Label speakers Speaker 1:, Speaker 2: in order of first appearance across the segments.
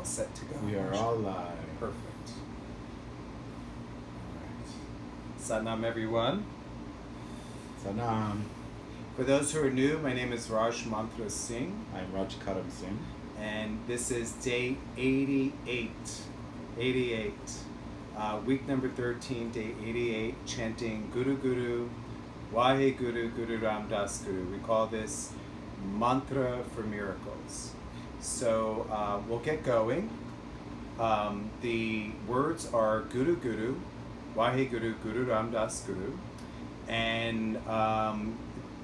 Speaker 1: set to go?
Speaker 2: We are all live.
Speaker 1: Perfect.
Speaker 2: Alright.
Speaker 1: Satnam, everyone.
Speaker 2: Sanam.
Speaker 1: For those who are new, my name is Raj Mantra Singh,
Speaker 2: I'm Raj Karam Singh.
Speaker 1: and this is day 88. 88. Week number 13, day 88, chanting Guru Guru, Wahe Guru, Guru Ram Das Guru. We call this mantra for miracles. So we'll get going. The words are Guru Guru, Wahe Guru, Guru Ram Das Guru, and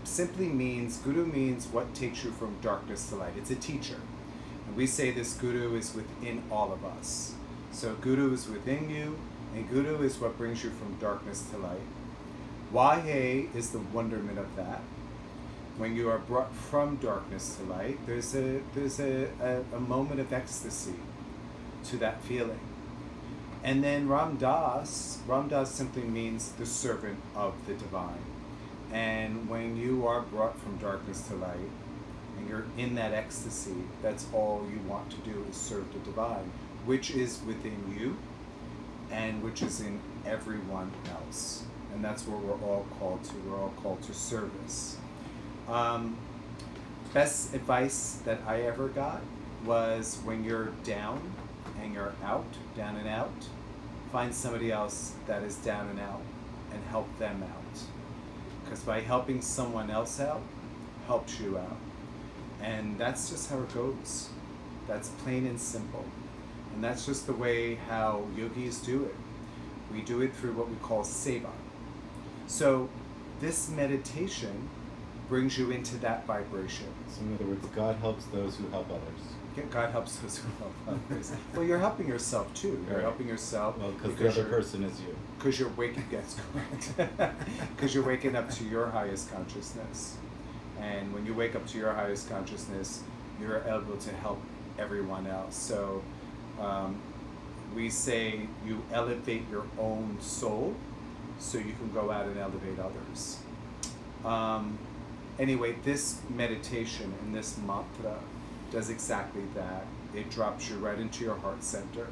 Speaker 1: simply means, Guru means what takes you from darkness to light. It's a teacher. And we say this Guru is within all of us. So Guru is within you, and Guru is what brings you from darkness to light. Wahe is the wonderment of that. When you are brought from darkness to light, there's a moment of ecstasy to that feeling. And then Ram Das simply means the servant of the divine. And when you are brought from darkness to light, and you're in that ecstasy, that's all you want to do is serve the divine, which is within you, and which is in everyone else. And that's what we're all called to. We're all called to service. Best advice that I ever got was when you're down and you're out, down and out, find somebody else that is down and out and help them out. Because by helping someone else out, helps you out. And that's just how it goes. That's plain and simple. And that's just the way how yogis do it. We do it through what we call seva. So this meditation brings you into that vibration.
Speaker 2: So in other words, God helps those who help others.
Speaker 1: God helps those who help others. Well, you're helping yourself too. You're
Speaker 2: Right.
Speaker 1: helping yourself.
Speaker 2: Well, because the other person is you.
Speaker 1: Because you're waking, that's correct. Because you're waking up to your highest consciousness. And when you wake up to your highest consciousness, you're able to help everyone else. So we say you elevate your own soul so you can go out and elevate others. Anyway, this meditation and this mantra does exactly that. It drops you right into your heart center,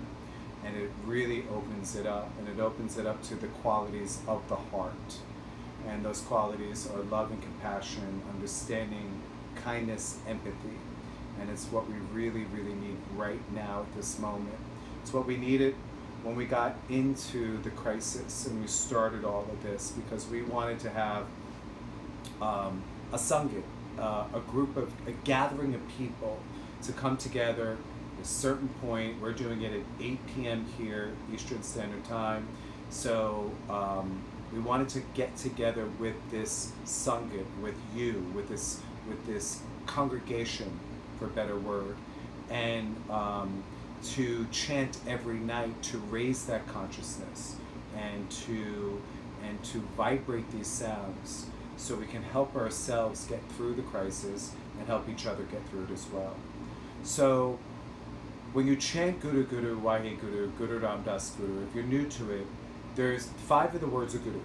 Speaker 1: and it really opens it up, and it opens it up to the qualities of the heart. And those qualities are love and compassion, understanding, kindness, empathy. And it's what we really, really need right now at this moment. It's what we needed when we got into the crisis and we started all of this, because we wanted to have a sangha, a gathering of people to come together at a certain point. We're doing it at 8 p.m. here, Eastern Standard Time. So we wanted to get together with this sangha, with you, with this congregation, for a better word, and to chant every night to raise that consciousness and to vibrate these sounds, so we can help ourselves get through the crisis and help each other get through it as well. So when you chant Guru Guru, Wahe Guru, Guru Ram Das Guru, if you're new to it, there's 5 of the words of Guru.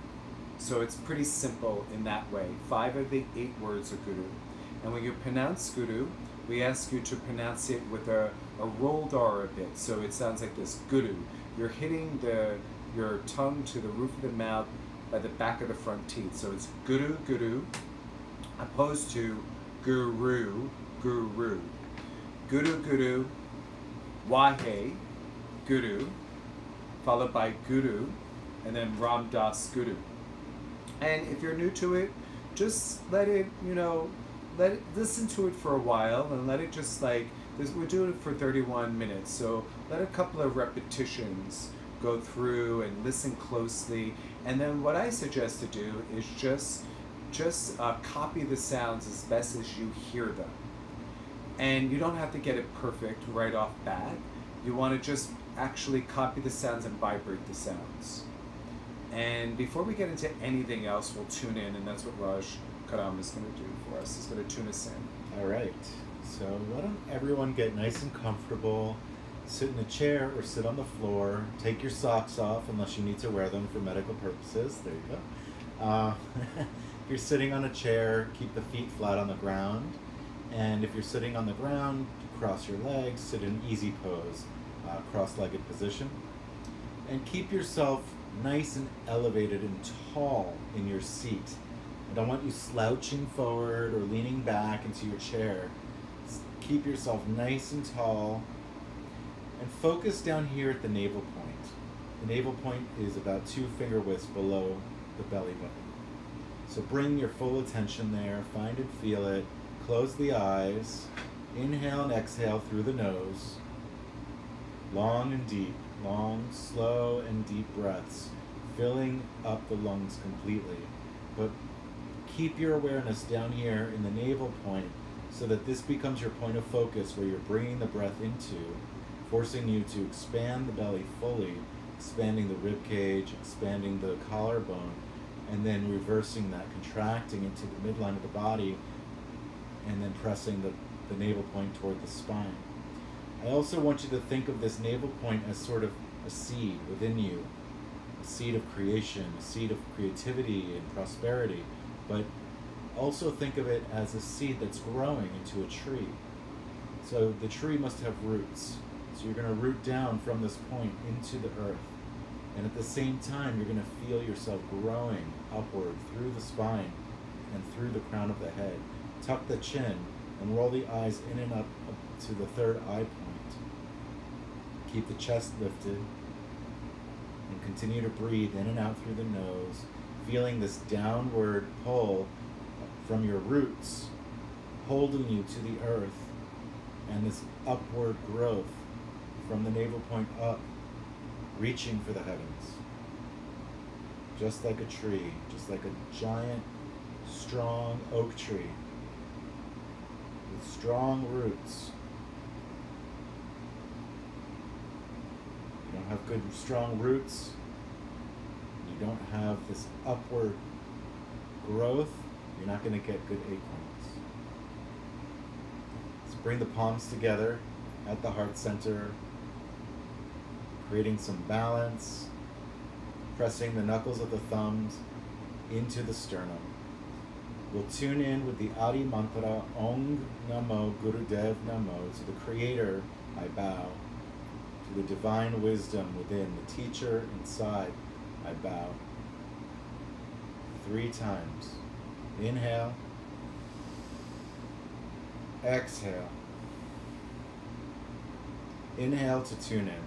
Speaker 1: So it's pretty simple in that way. 5 of the 8 words are Guru. And when you pronounce Guru, we ask you to pronounce it with a rolled R a bit. So it sounds like this, Guru. You're hitting your tongue to the roof of the mouth by the back of the front teeth. So it's Guru Guru, opposed to Guru Guru. Guru Guru, Wahe Guru, followed by Guru, and then Ram Das Guru. And if you're new to it, just let it, listen to it for a while and let it just we're doing it for 31 minutes. So let a couple of repetitions go through and listen closely. And then what I suggest to do is just copy the sounds as best as you hear them. And you don't have to get it perfect right off bat. You want to just actually copy the sounds and vibrate the sounds. And before we get into anything else, we'll tune in, and that's what Raj Karam is going to do for us. He's going to tune us in.
Speaker 2: All right. So why don't everyone get nice and comfortable, sit in a chair or sit on the floor, take your socks off unless you need to wear them for medical purposes. There you go. If you're sitting on a chair, keep the feet flat on the ground. And if you're sitting on the ground, cross your legs, sit in easy pose, cross-legged position. And keep yourself nice and elevated and tall in your seat. I don't want you slouching forward or leaning back into your chair. Keep yourself nice and tall and focus down here at the navel point. The navel point is about 2 finger widths below the belly button. So bring your full attention there, find and feel it. Close the eyes. Inhale and exhale through the nose. Long and deep, long, slow and deep breaths, filling up the lungs completely. But keep your awareness down here in the navel point so that this becomes your point of focus where you're bringing the breath into, forcing you to expand the belly fully, expanding the rib cage, expanding the collarbone, and then reversing that, contracting into the midline of the body, and then pressing the navel point toward the spine. I also want you to think of this navel point as sort of a seed within you, a seed of creation, a seed of creativity and prosperity, but also think of it as a seed that's growing into a tree. So the tree must have roots. So you're going to root down from this point into the earth. And at the same time, you're going to feel yourself growing upward through the spine and through the crown of the head. Tuck the chin and roll the eyes in and up to the third eye point. Keep the chest lifted and continue to breathe in and out through the nose, feeling this downward pull from your roots, holding you to the earth, and this upward growth from the navel point up, reaching for the heavens. Just like a tree, just like a giant, strong oak tree with strong roots. You don't have good, strong roots, you don't have this upward growth, you're not going to get good acorns. So bring the palms together at the heart center, creating some balance, pressing the knuckles of the thumbs into the sternum. We'll tune in with the Adi Mantra, Om Namo Gurudev Namo, to the Creator I bow, to the divine wisdom within, the teacher inside I bow. 3 times. Inhale. Exhale. Inhale to tune in.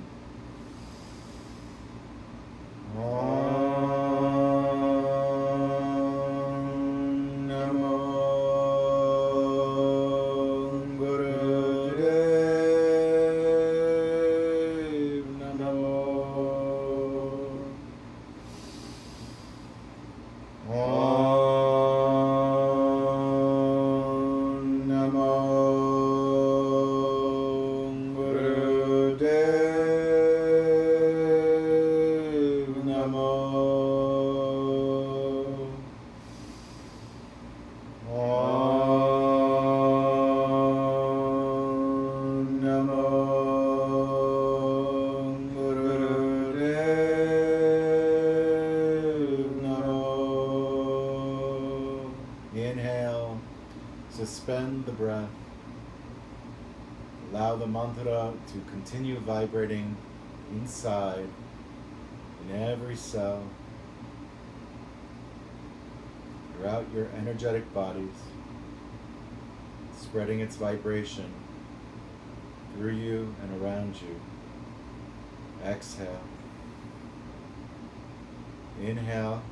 Speaker 2: Inhale, suspend the breath. Allow the mantra to continue vibrating inside, in every cell, throughout your energetic bodies, spreading its vibration through you and around you. Exhale. Inhale,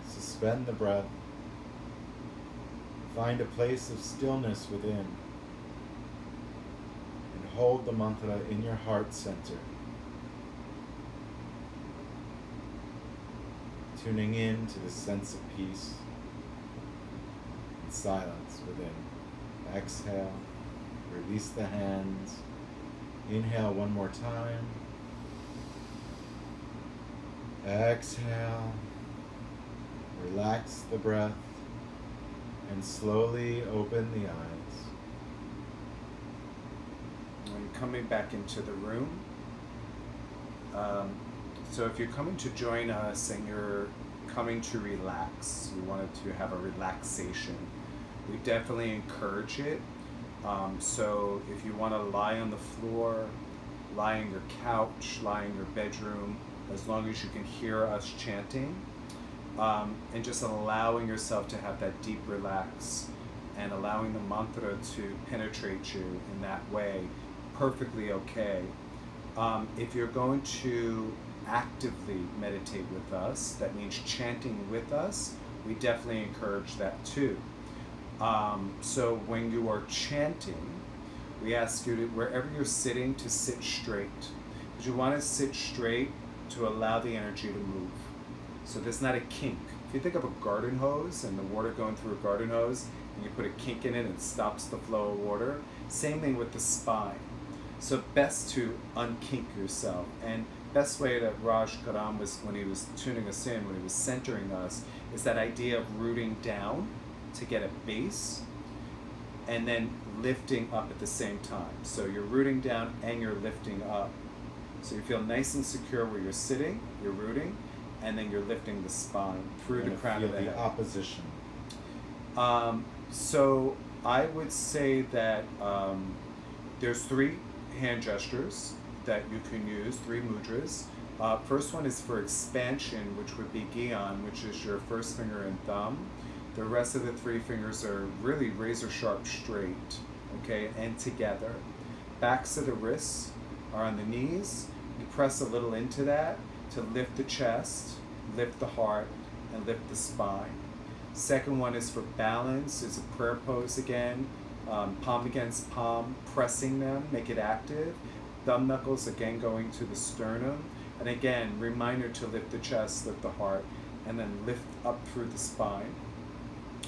Speaker 2: suspend the breath. Find a place of stillness within and hold the mantra in your heart center. Tuning in to the sense of peace and silence within. Exhale, release the hands. Inhale one more time. Exhale, relax the breath, and slowly open the eyes.
Speaker 1: When coming back into the room, so if you're coming to join us and you're coming to relax, you wanted to have a relaxation, We definitely encourage it. So if you want to lie on the floor, lie on your couch, lie in your bedroom, as long as you can hear us chanting, and just allowing yourself to have that deep relax and allowing the mantra to penetrate you in that way, perfectly okay. If you're going to actively meditate with us, that means chanting with us, we definitely encourage that too. So when you are chanting, we ask you to, wherever you're sitting, to sit straight. Because you want to sit straight to allow the energy to move. So there's not a kink. If you think of a garden hose and the water going through a garden hose, and you put a kink in it, it stops the flow of water. Same thing with the spine. So best to unkink yourself. And best way that Raj Karam was, when he was tuning us in, when he was centering us, is that idea of rooting down to get a base, and then lifting up at the same time. So you're rooting down and you're lifting up. So you feel nice and secure where you're sitting, you're rooting, and then you're lifting the spine through the crown of the head.
Speaker 2: Opposition.
Speaker 1: So I would say that there's 3 hand gestures that you can use, 3 mudras. First one is for expansion, which would be Gyan, which is your first finger and thumb. The rest of the 3 fingers are really razor sharp straight, okay, and together. Backs of the wrists are on the knees. You press a little into that to lift the chest, lift the heart, and lift the spine. Second one is for balance. It's a prayer pose again. Palm against palm, pressing them, make it active. Thumb knuckles again going to the sternum. And again, reminder to lift the chest, lift the heart, and then lift up through the spine.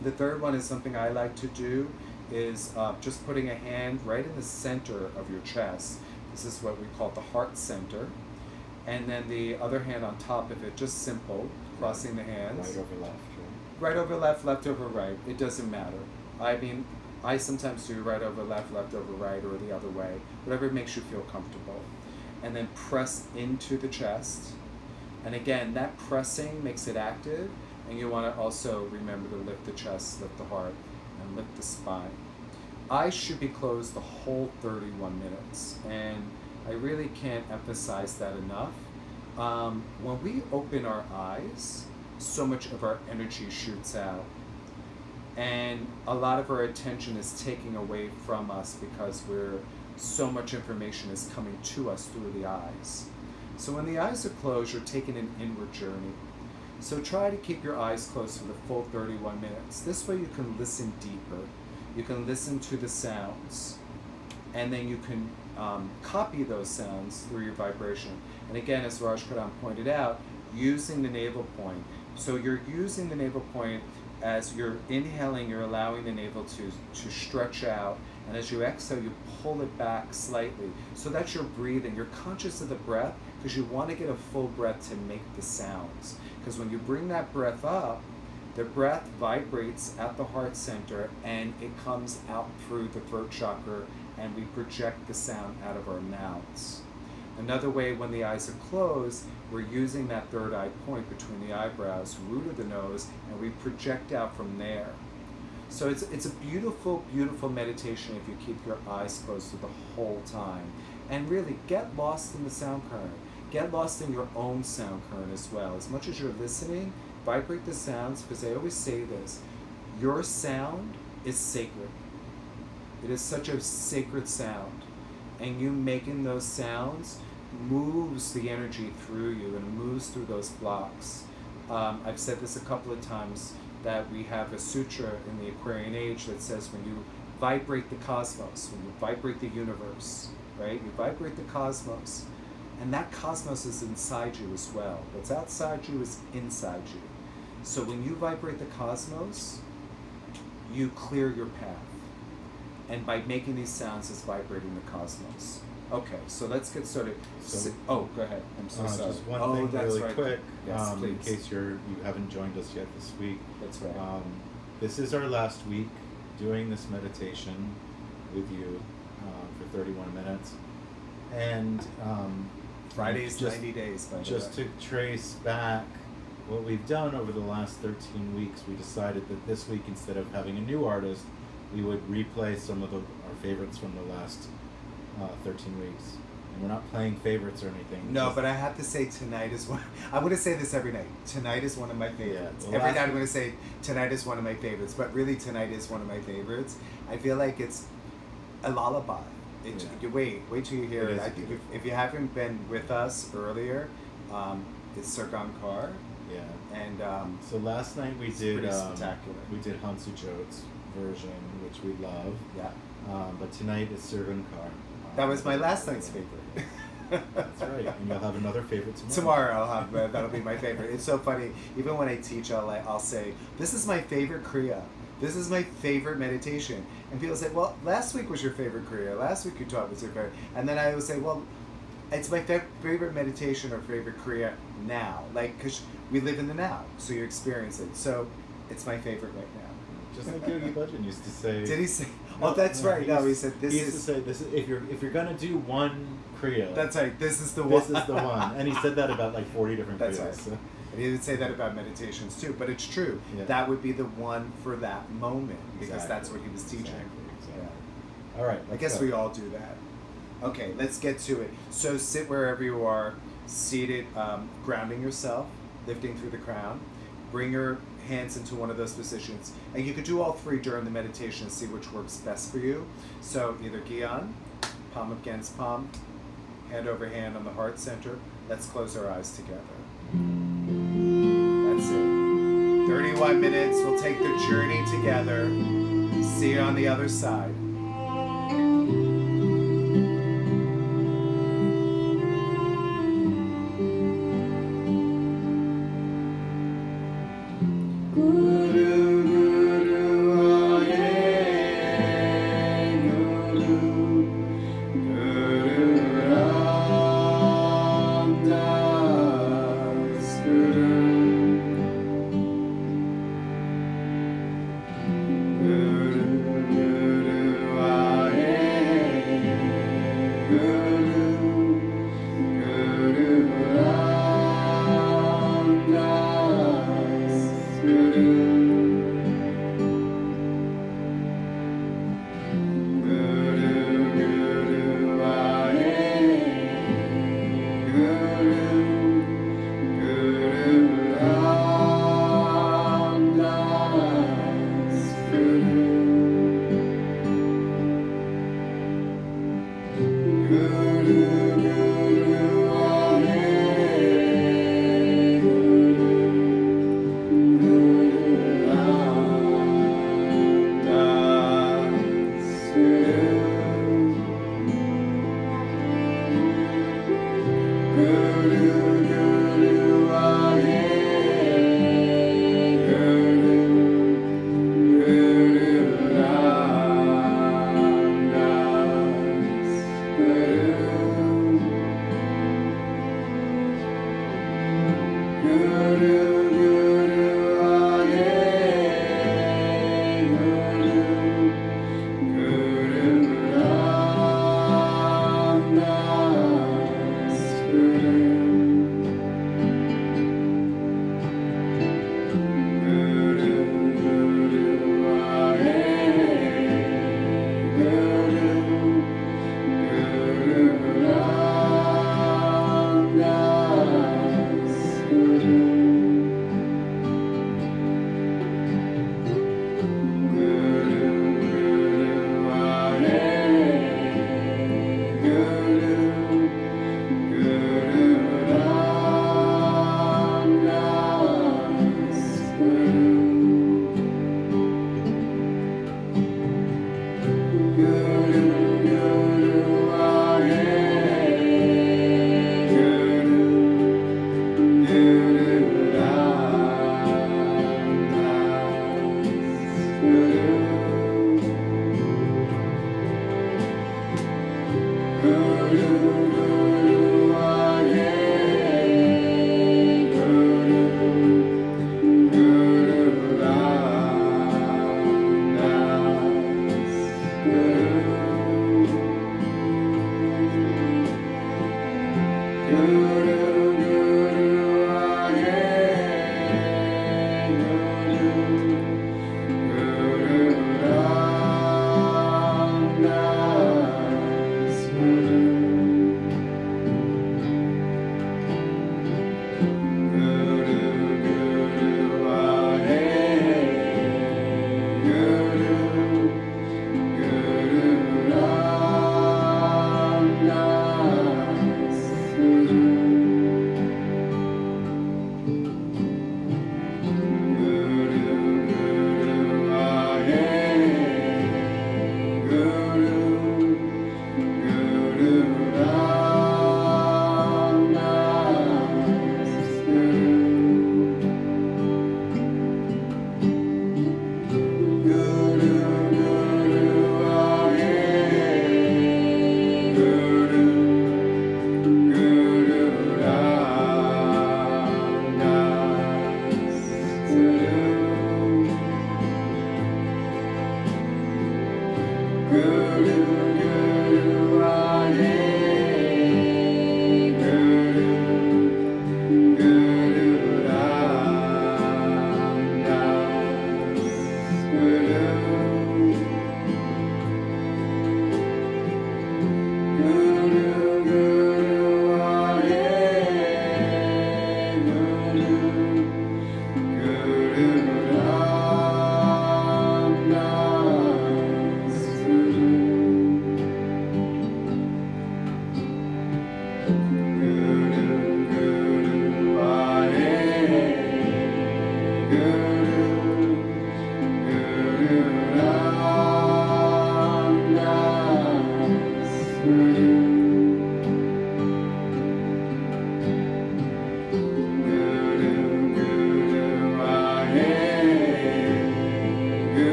Speaker 1: The third one is something I like to do, is just putting a hand right in the center of your chest. This is what we call the heart center. And then the other hand on top of it, just simple, crossing the hands.
Speaker 2: Right over left,
Speaker 1: right over left, left over right. It doesn't matter. I mean, I sometimes do right over left, left over right, or the other way. Whatever makes you feel comfortable. And then press into the chest. And again, that pressing makes it active. And you want to also remember to lift the chest, lift the heart, and lift the spine. Eyes should be closed the whole 31 minutes. And I really can't emphasize that enough. When we open our eyes, so much of our energy shoots out. And a lot of our attention is taken away from us because so much information is coming to us through the eyes. So when the eyes are closed, you're taking an inward journey. So try to keep your eyes closed for the full 31 minutes. This way you can listen deeper. You can listen to the sounds. And then you can copy those sounds through your vibration. And again, as Raj Karam pointed out, using the navel point. So you're using the navel point as you're inhaling, you're allowing the navel to stretch out. And as you exhale, you pull it back slightly. So that you're breathing. You're conscious of the breath because you want to get a full breath to make the sounds. Because when you bring that breath up, the breath vibrates at the heart center and it comes out through the throat chakra, and we project the sound out of our mouths. Another way, when the eyes are closed, we're using that third eye point between the eyebrows, root of the nose, and we project out from there. So it's a beautiful, beautiful meditation if you keep your eyes closed through the whole time. And really, get lost in the sound current. Get lost in your own sound current as well. As much as you're listening, vibrate the sounds, because I always say this, your sound is sacred. It is such a sacred sound. And you making those sounds moves the energy through you and moves through those blocks. I've said this a couple of times, that we have a sutra in the Aquarian age that says when you vibrate the cosmos, when you vibrate the universe, right? You vibrate the cosmos, and that cosmos is inside you as well. What's outside you is inside you. So when you vibrate the cosmos, you clear your path. And by making these sounds, it's vibrating the cosmos. Okay, so let's get started. Go ahead. I'm so sorry.
Speaker 2: Just one thing really quick,
Speaker 1: Yes,
Speaker 2: in case you haven't joined us yet this week.
Speaker 1: That's right.
Speaker 2: This is our last week doing this meditation with you for 31 minutes. And
Speaker 1: Friday's 90 days, by the way.
Speaker 2: Just to trace back what we've done over the last 13 weeks, we decided that this week, instead of having a new artist, we would replay some of our favorites from the last 13 weeks. And we're not playing favorites or anything.
Speaker 1: No, but I have to say tonight is one. I'm going to say this every night. Tonight is one of my favorites.
Speaker 2: well,
Speaker 1: Every night I'm going to say tonight is one of my favorites. But really, tonight is one of my favorites. I feel like it's a lullaby. Wait till you hear it. I think if you haven't been with us earlier, it's Sergon Kar.
Speaker 2: Yeah.
Speaker 1: And
Speaker 2: so last night we
Speaker 1: it's
Speaker 2: did
Speaker 1: pretty spectacular.
Speaker 2: we did Hansu Jode's version, which we love.
Speaker 1: Yeah.
Speaker 2: But tonight is Sergon Kar.
Speaker 1: That was my last night's favorite.
Speaker 2: That's right, and you'll have another favorite tomorrow.
Speaker 1: Tomorrow I'll have that'll be my favorite. It's so funny. Even when I teach, I'll say, "This is my favorite kriya. This is my favorite meditation." And people say, "Well, last week was your favorite kriya. Last week you taught was your favorite." And then I would say, "Well, it's my favorite meditation or favorite kriya now, like because we live in the now, so you experience it. So it's my favorite right now."
Speaker 2: Just like Yogi Bhajan used to say.
Speaker 1: Did he say? Oh, that's right. No, he said this
Speaker 2: he
Speaker 1: is.
Speaker 2: used to say this is if you're gonna do one kriya.
Speaker 1: That's right. This is the one.
Speaker 2: This is the one, and he said that about like 40 different
Speaker 1: That's
Speaker 2: kriyas.
Speaker 1: right.
Speaker 2: So.
Speaker 1: And he would say that about meditations too, but it's true.
Speaker 2: Yeah.
Speaker 1: That would be the one for that moment because
Speaker 2: Exactly.
Speaker 1: that's what he was teaching.
Speaker 2: Exactly.
Speaker 1: Yeah.
Speaker 2: All right.
Speaker 1: I guess we all do that. Okay, let's get to it. So sit wherever you are, seated, grounding yourself, lifting through the crown. Bring your hands into one of those positions. And you could do all three during the meditation and see which works best for you. So either Gyan, palm against palm, hand over hand on the heart center. Let's close our eyes together. That's it. 31 minutes. We'll take the journey together. See you on the other side.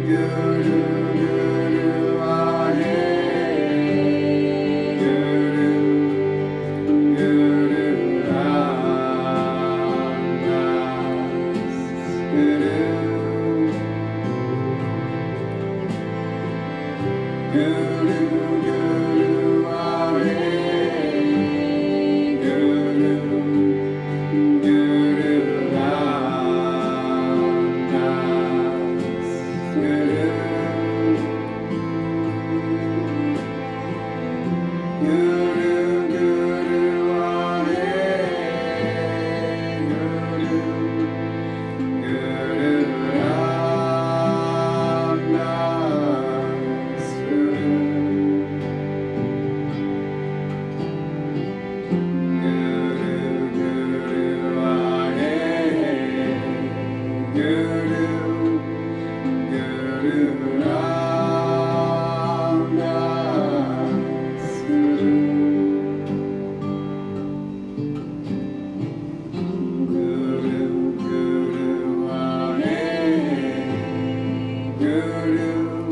Speaker 1: Guru, Guru, Ahe. Guru, Guru Ramdas. Guru, Guru, Guru, Ahe. Guru, Guru Ramdas. Guru, Guru, Guru, Ahe. Guru,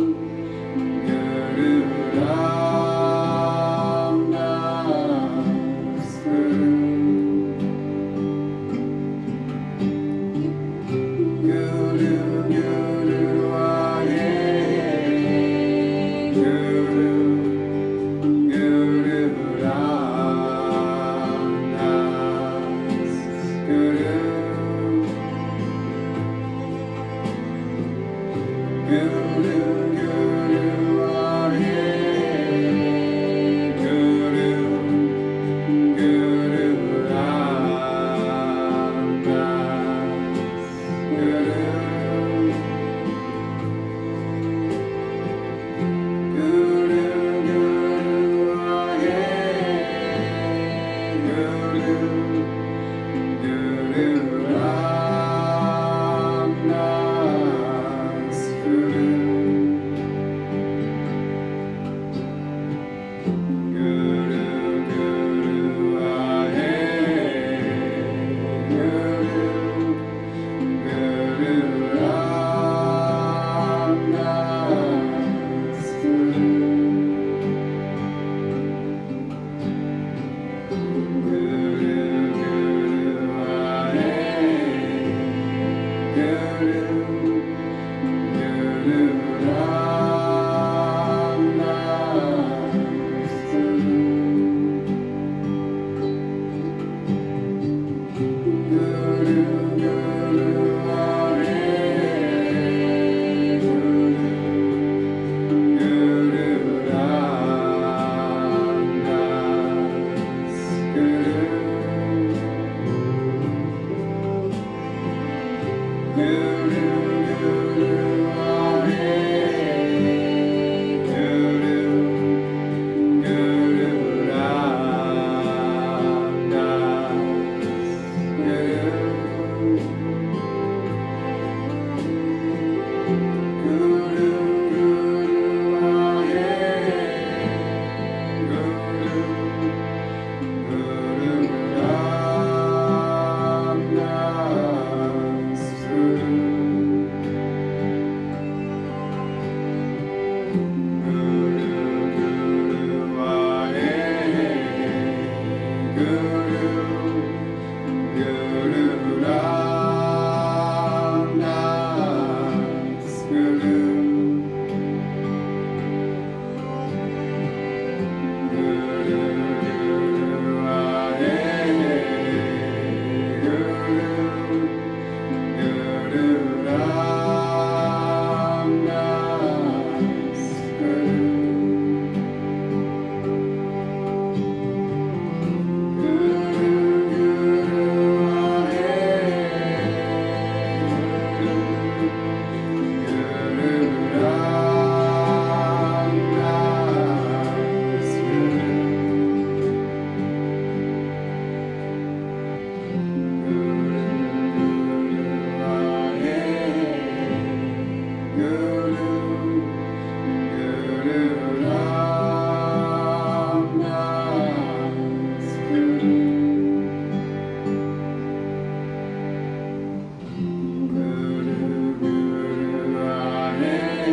Speaker 1: Guru Ramdas. Guru, Guru, Guru, Ahe.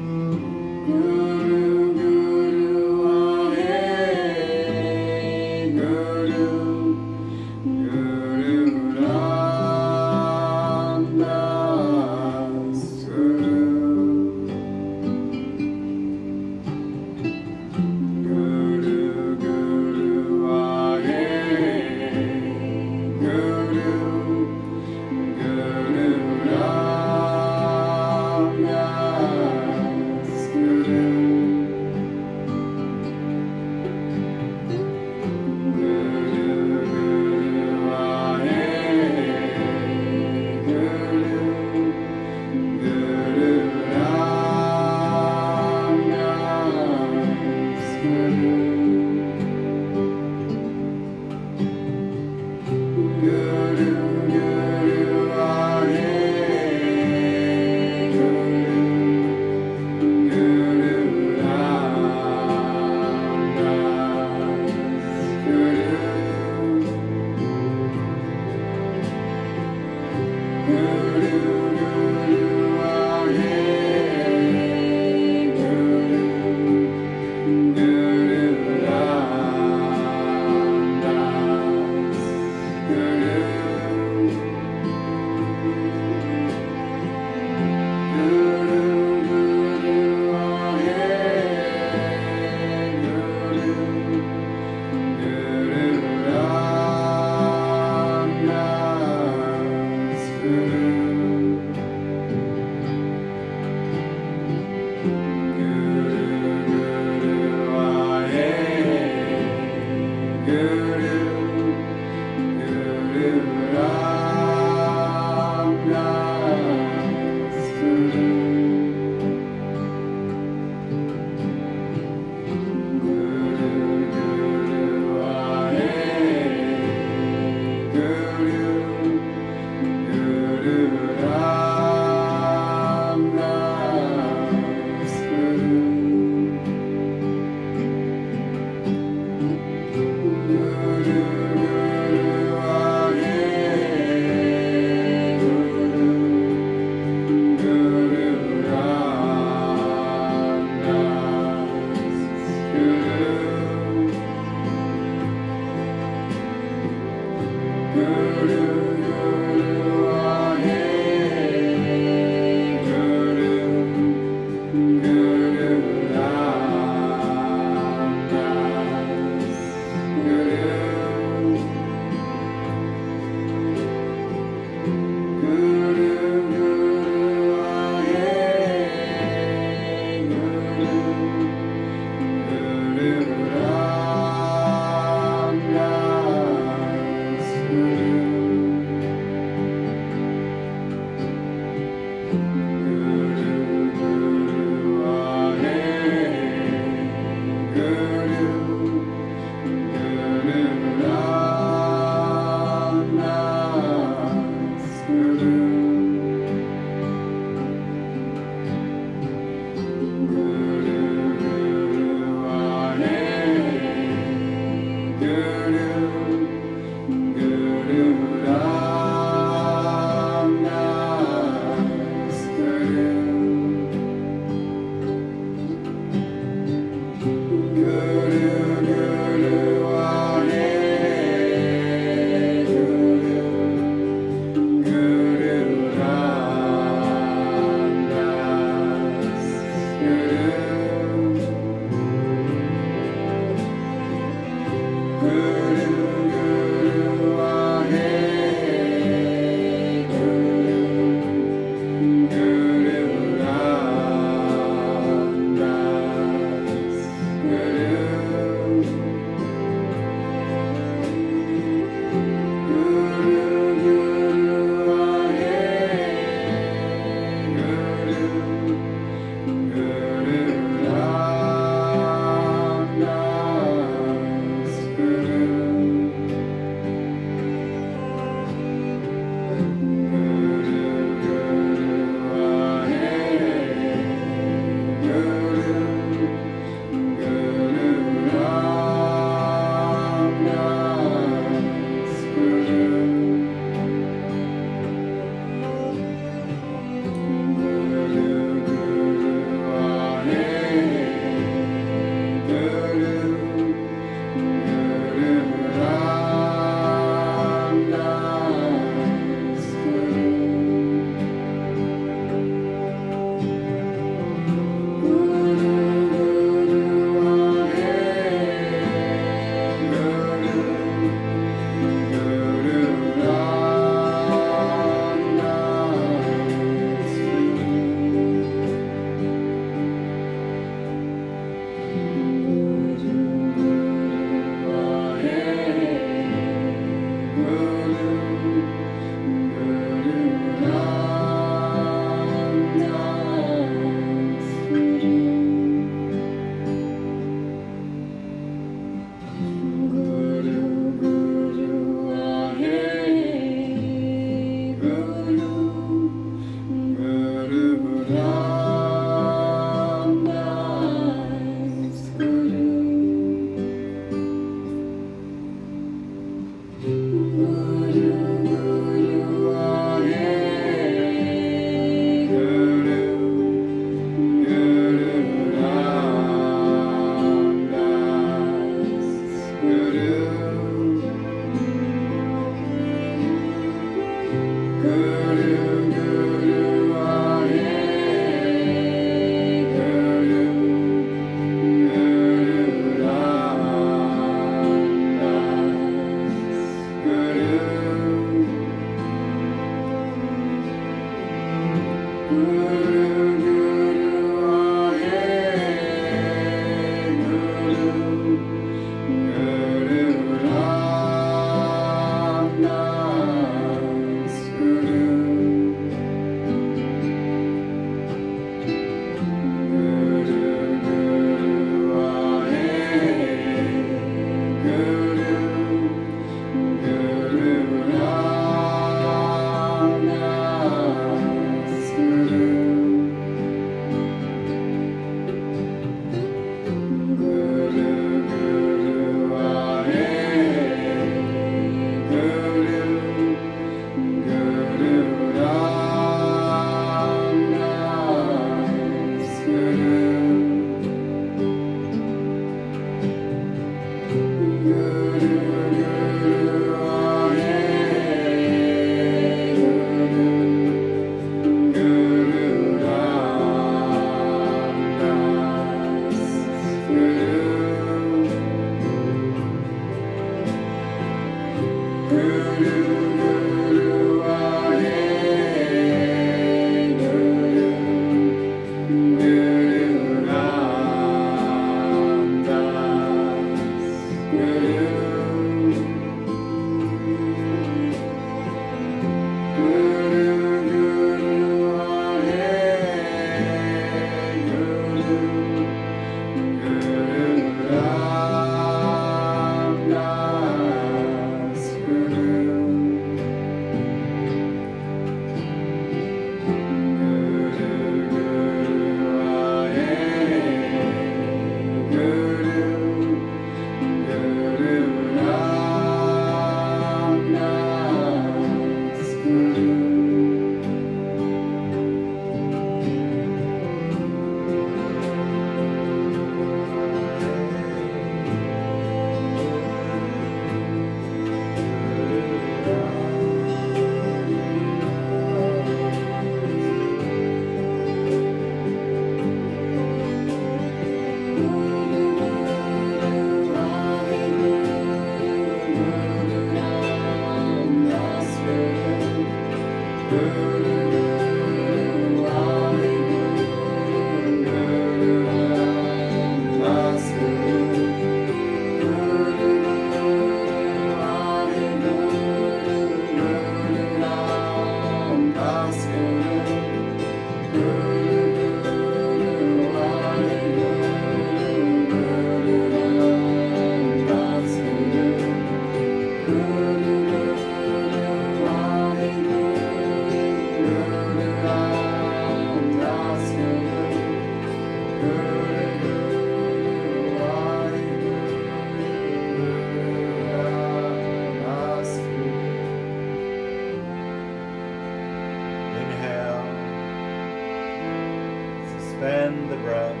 Speaker 2: Suspend the breath.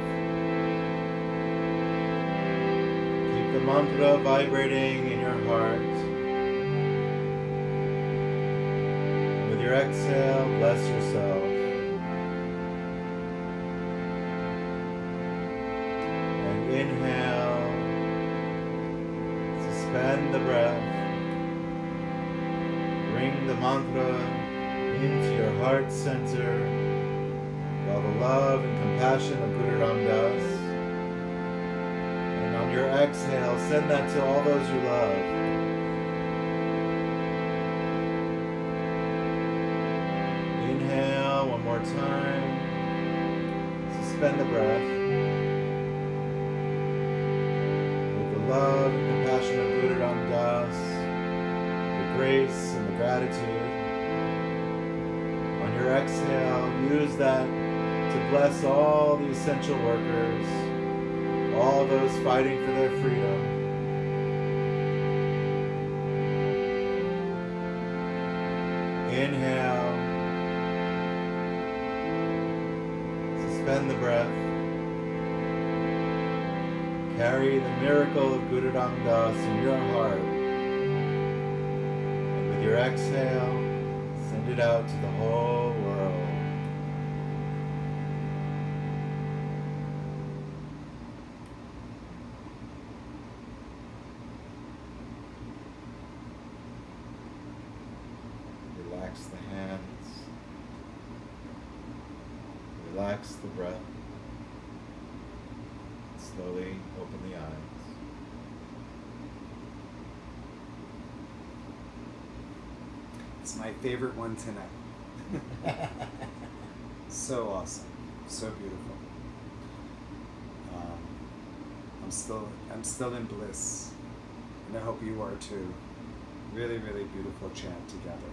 Speaker 2: Keep the mantra vibrating in your heart. With your exhale, bless yourself. And inhale. Suspend the breath. Bring the mantra into your heart center. All the love and compassion of Guru Ram Das. And on your exhale, send that to all those you love. Inhale one more time. Suspend the breath. With the love and compassion of Guru Ram Das, the grace and the gratitude. On your exhale, use that to bless all the essential workers, all those fighting for their freedom. Inhale. Suspend the breath. Carry the miracle of Guru Ram Das in your heart. And with your exhale, send it out to the whole world. Relax the hands. Relax the breath. Slowly open the eyes.
Speaker 1: It's my favorite one tonight. So awesome, so beautiful. I'm still in bliss, and I hope you are too. Really, really beautiful chant together.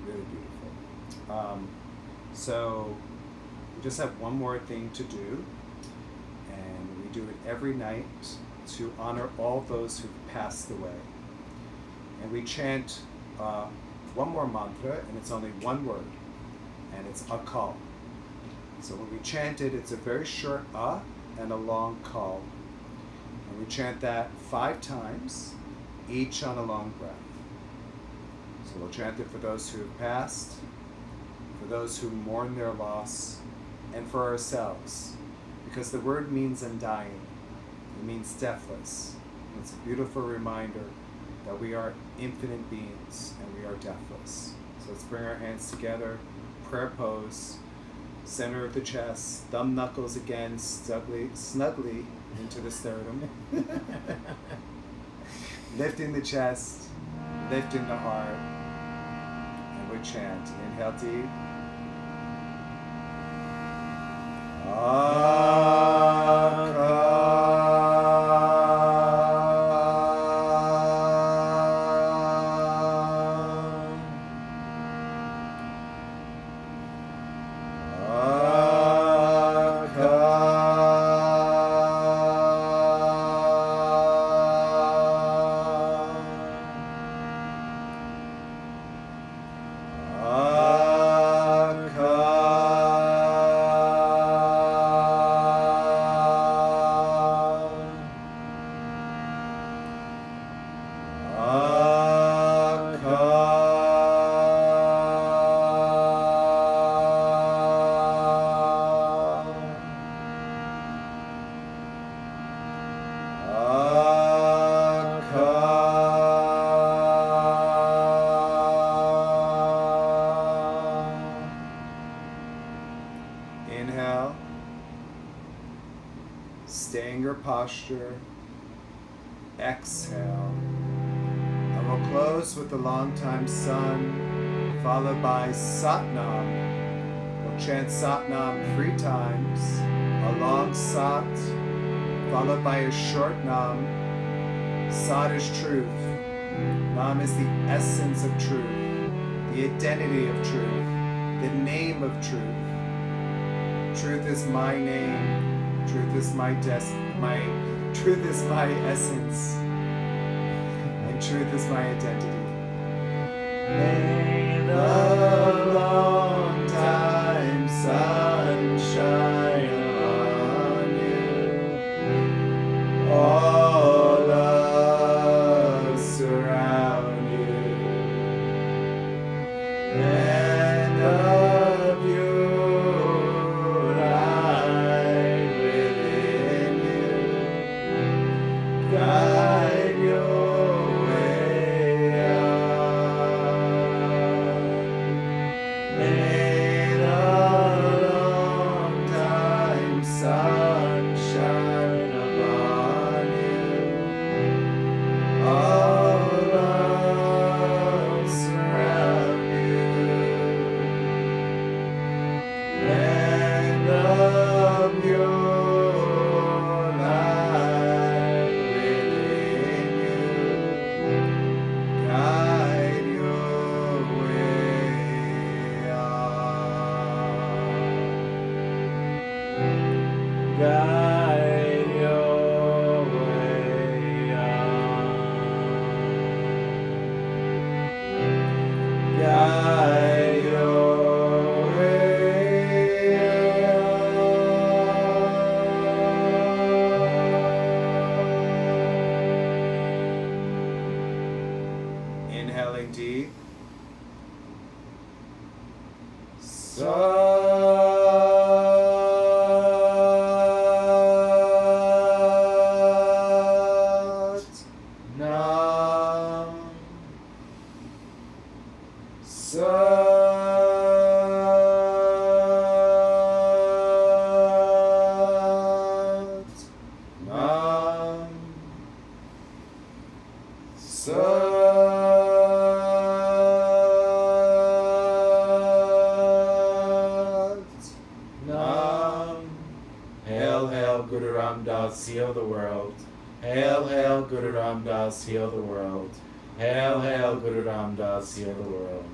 Speaker 1: Really beautiful. So we just have one more thing to do, and we do it every night to honor all those who've passed away. And we chant one more mantra, and it's only one word, and it's akal. So when we chant it, it's a very short and a long call. And we chant that 5 times, each on a long breath. So we'll chant it for those who have passed, for those who mourn their loss, and for ourselves. Because the word means undying. It means deathless. It's a beautiful reminder that we are infinite beings and we are deathless. So let's bring our hands together, prayer pose, center of the chest, thumb knuckles again, snugly into the sternum. Lifting the chest, lifting the heart, and we chant. Inhale deep. Inhale, staying your posture. Exhale, and we'll close with the long time sun, followed by Satnam. We'll chant Satnam 3 times, a long Sat, followed by a short Nam. Sat is truth. Nam is the essence of truth, the identity of truth, the name of truth. Truth is my name. Truth is my truth is my essence. And truth is my identity. May the long time sun shine on you. All love surround you. And of you guide your way on. May the long time sun shine upon you. All love surround you. And of your guide your way on. Guide your way on. Inhaling deep. Hail, hail, Guru Ram Das, heal the world. Hail, hail, Guru Ram Das, heal the world. Hail, hail, Guru Ram Das, heal the world.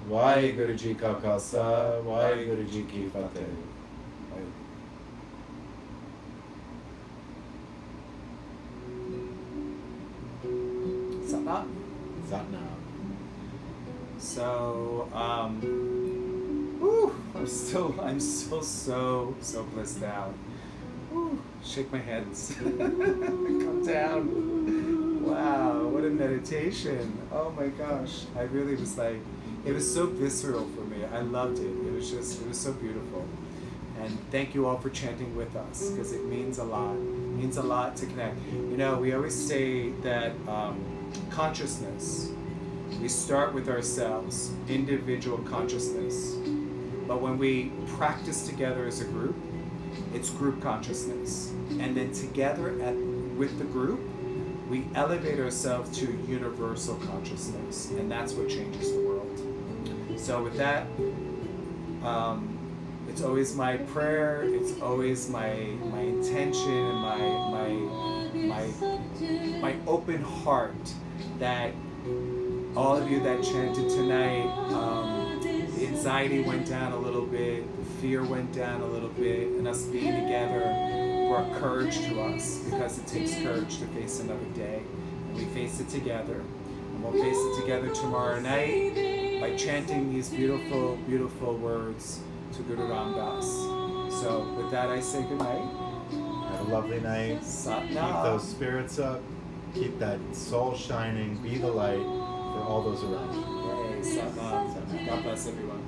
Speaker 1: Waheguru Ji Ka Khalsa, Waheguru Ji Ki Fateh. Satnam. Satnam. So, I'm still so blissed out. Whew, shake my hands. Come down. Wow, what a meditation. Oh my gosh. I really was like, it was so visceral for me. I loved it. It was so beautiful. And thank you all for chanting with us, because it means a lot. It means a lot to connect. You know, we always say that consciousness, we start with ourselves, individual consciousness. But when we practice together as a group, it's group consciousness. And then together with the group, we elevate ourselves to universal consciousness. And that's what changes the world. So with that, it's always my prayer, it's always my intention and my open heart that all of you that chanted tonight, the anxiety went down a little bit, the fear went down a little bit, and us being together brought courage to us, because it takes courage to face another day. And we face it together. And we'll face it together tomorrow night by chanting these beautiful, beautiful words to Guru Ram Das. So with that, I say good night.
Speaker 2: Have a lovely night.
Speaker 1: Sat
Speaker 2: Keep
Speaker 1: Nam.
Speaker 2: those spirits up. Keep that soul shining. Be the light for all those around you.
Speaker 1: Yay, Sat Nam. God bless everyone.